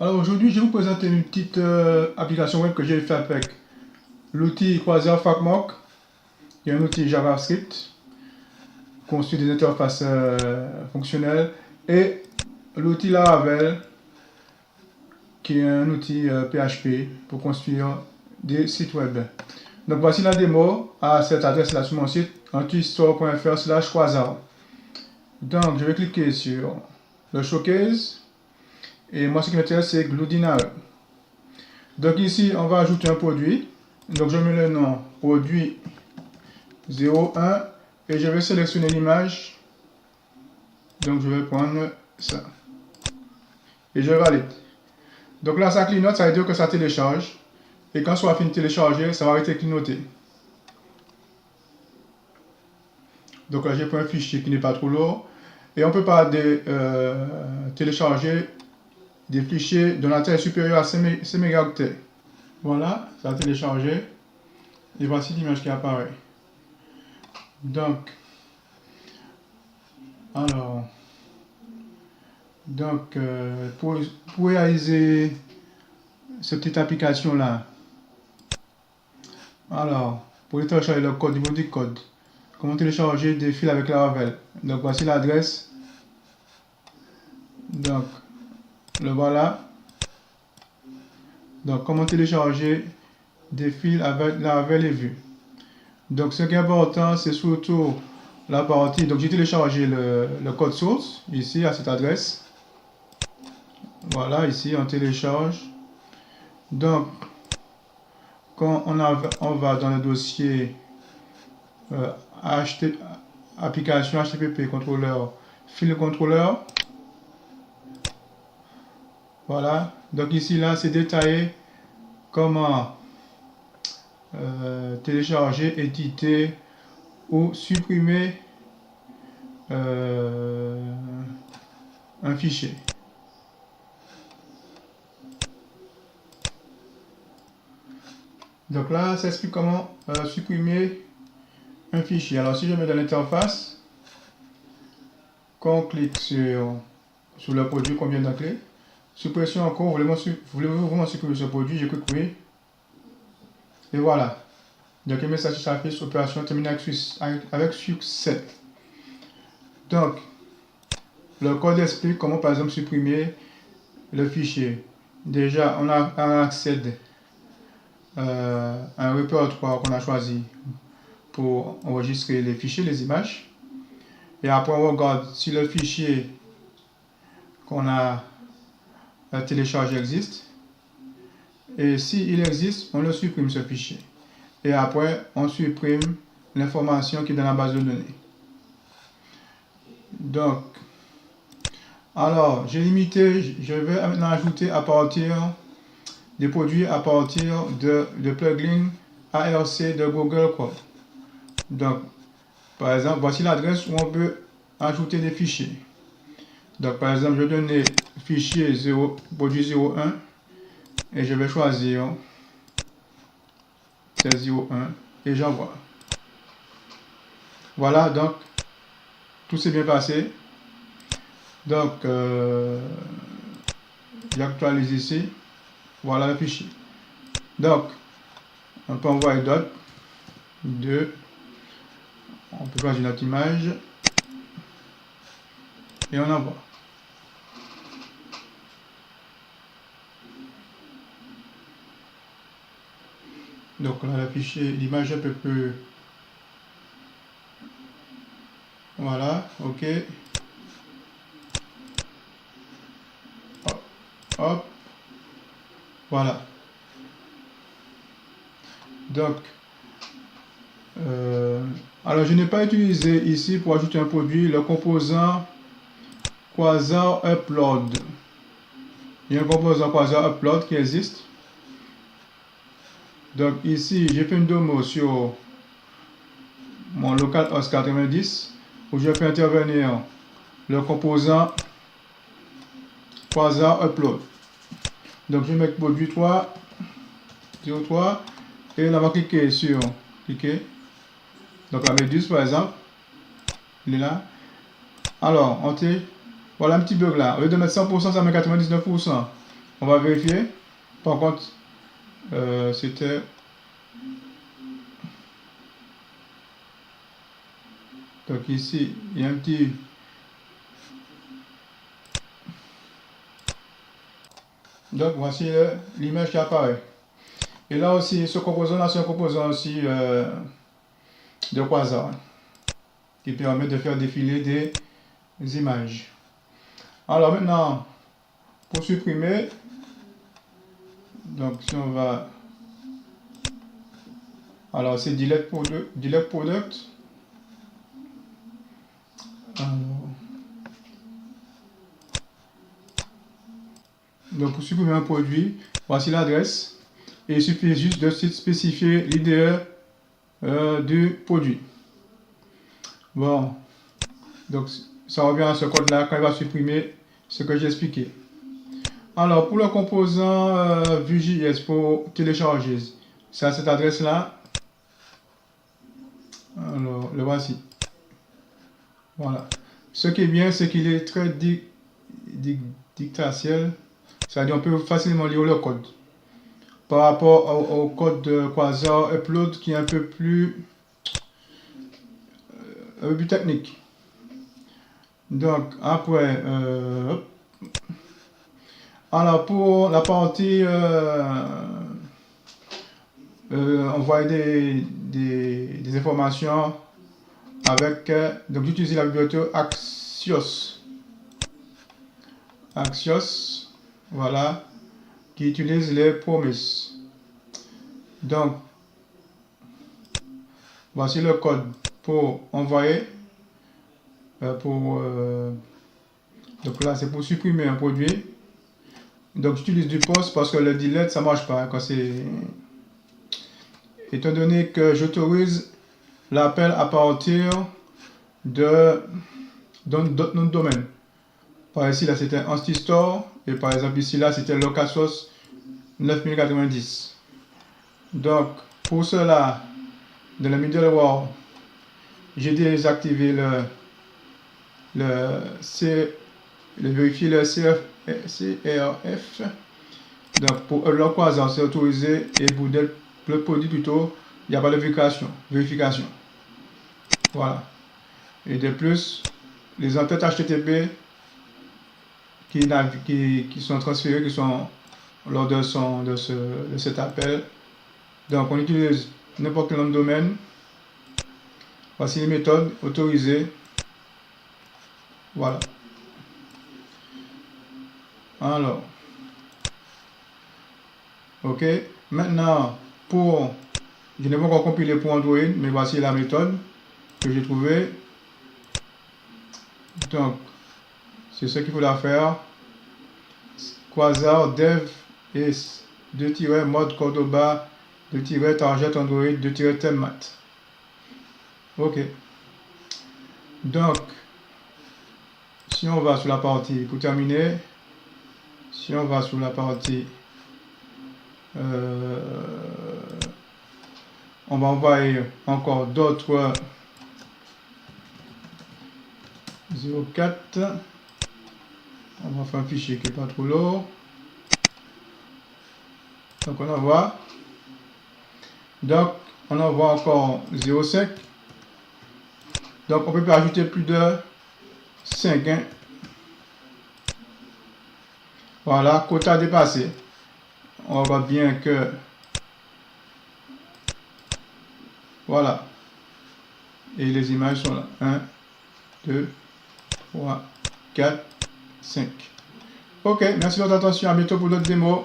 Alors aujourd'hui, je vais vous présenter une petite application web que j'ai fait avec l'outil Quasar Framework, qui est un outil JavaScript, construit des interfaces fonctionnelles, et l'outil Laravel, qui est un outil PHP pour construire des sites web. Donc voici la démo à cette adresse-là sur mon site, antistore.fr/quasar. Donc je vais cliquer sur le showcase, et moi ce qui m'intéresse c'est Gluedinator. Donc ici, on va ajouter un produit. Donc je mets le nom produit 01 et je vais sélectionner l'image. Donc je vais prendre ça. Et je valide. Donc là, ça clignote, ça veut dire que ça télécharge. Et quand ça va finir de télécharger, ça va arrêter de clignoter. Donc là, j'ai pris un fichier qui n'est pas trop lourd. Et on peut pas télécharger des fichiers dont la taille est supérieure à 5 mégaoctets. Voilà, ça a téléchargé. Et voici l'image qui apparaît. Donc, alors, pour réaliser cette petite application-là, alors, pour télécharger le code, niveau du code, comment télécharger des fils avec Laravel. Donc, voici l'adresse. Donc, le voilà. Donc, comment télécharger des fils avec Laravel et Vue. Donc, ce qui est important, c'est surtout la partie. Donc, j'ai téléchargé le code source, ici, à cette adresse. Voilà, ici, on télécharge. Donc, quand on va dans le dossier application HTTP contrôleur, fil contrôleur, voilà. Donc ici, là, c'est détaillé comment télécharger, éditer ou supprimer un fichier. Donc là, ça explique comment supprimer un fichier. Alors si je mets dans l'interface, quand on clique sur le produit qu'on vient d'appeler, suppression encore, voulez-vous vraiment supprimer ce produit, je clique oui. Et voilà. Donc le message s'affiche, opération terminée avec succès. Donc, le code explique comment par exemple supprimer le fichier. Déjà, on accède à un répertoire qu'on a choisi pour enregistrer les fichiers, les images. Et après, on regarde si le fichier qu'on a téléchargé existe. Et s'il existe, on le supprime ce fichier. Et après, on supprime l'information qui est dans la base de données. Donc, alors, j'ai limité, je vais maintenant ajouter à partir des produits à partir de plugins ARC de Google Chrome. Donc, par exemple, voici l'adresse où on peut ajouter des fichiers. Donc, par exemple, je vais donner fichier 0, produit 01 et je vais choisir 01 et j'envoie. Voilà, donc, tout s'est bien passé. Donc, j'actualise ici. Voilà le fichier. Donc, on peut envoyer d'autres. On peut choisir notre image. Et on envoie. Donc là, le fichier, l'image un peu plus. Voilà, ok. Hop, hop. Voilà. Donc, alors je n'ai pas utilisé ici pour ajouter un produit le composant Quasar Upload. Il y a un composant Quasar Upload qui existe. Donc ici, j'ai fait une démo sur mon localhost 90 où je fais intervenir le composant Quasar Upload. Donc je vais mettre produit 3, 03 et là on va cliquer sur cliquer. Donc la méduse par exemple, il est là. Alors, voilà un petit bug là. Au lieu de mettre 100%, ça met 99%. On va vérifier. Par contre, c'était... Donc ici, il y a un petit... Donc voici l'image qui apparaît. Et là aussi, ce composant-là, c'est un composant aussi de quasar qui permet de faire défiler des images. Alors maintenant, pour supprimer, donc si on va... Alors c'est delete product. Alors, donc pour supprimer un produit, voici l'adresse. Et il suffit juste de spécifier l'IDE du produit. Bon, donc ça revient à ce code-là quand il va supprimer ce que j'ai expliqué. Alors pour le composant Vue.js pour télécharger, c'est à cette adresse-là. Alors le voici. Voilà. Ce qui est bien, c'est qu'il est très dictatiel. C'est-à-dire on peut facilement lire le code. Par rapport au code de Quasar Upload qui est un peu plus technique. Donc après, alors pour la partie envoyer des informations avec, donc j'utilise la bibliothèque Axios, voilà, qui utilise les promises. Donc voici le code pour envoyer, donc là c'est pour supprimer un produit. Donc j'utilise du post parce que le delete ça marche pas quand c'est, étant donné que j'autorise l'appel à partir d'un nom de domaine. Par ici là c'était AntiStore et par exemple ici là c'était localsource 9090. Donc pour cela, dans le middleware, j'ai désactivé vérifier le CRF. Donc pour le Quasar c'est autorisé et pour le produit plutôt, il n'y a pas de vérification. Voilà. Et de plus, les entêtes HTTP qui sont transférées, qui sont lors de cet appel. Donc on utilise n'importe quel nom de domaine. Voici les méthodes autorisées. Voilà. Alors, ok. Maintenant, je n'ai pas encore compilé pour Android, mais voici la méthode que j'ai trouvée. Donc, c'est ce qu'il faudra faire. Quasar dev is /mode Cordoba /target Android /theme-mat. Ok. Donc, si on va sur la partie, pour terminer, si on va sur la partie, on va envoyer encore d'autres 04. On va faire un fichier qui n'est pas trop lourd. Donc on envoie. Donc on envoie encore 0,5. Donc on peut pas ajouter plus de 5. Hein. Voilà, quota dépassé. On voit bien que voilà. Et les images sont là. 1, 2, 3, 4, 5. Ok, merci de votre attention. À bientôt pour d'autres démos.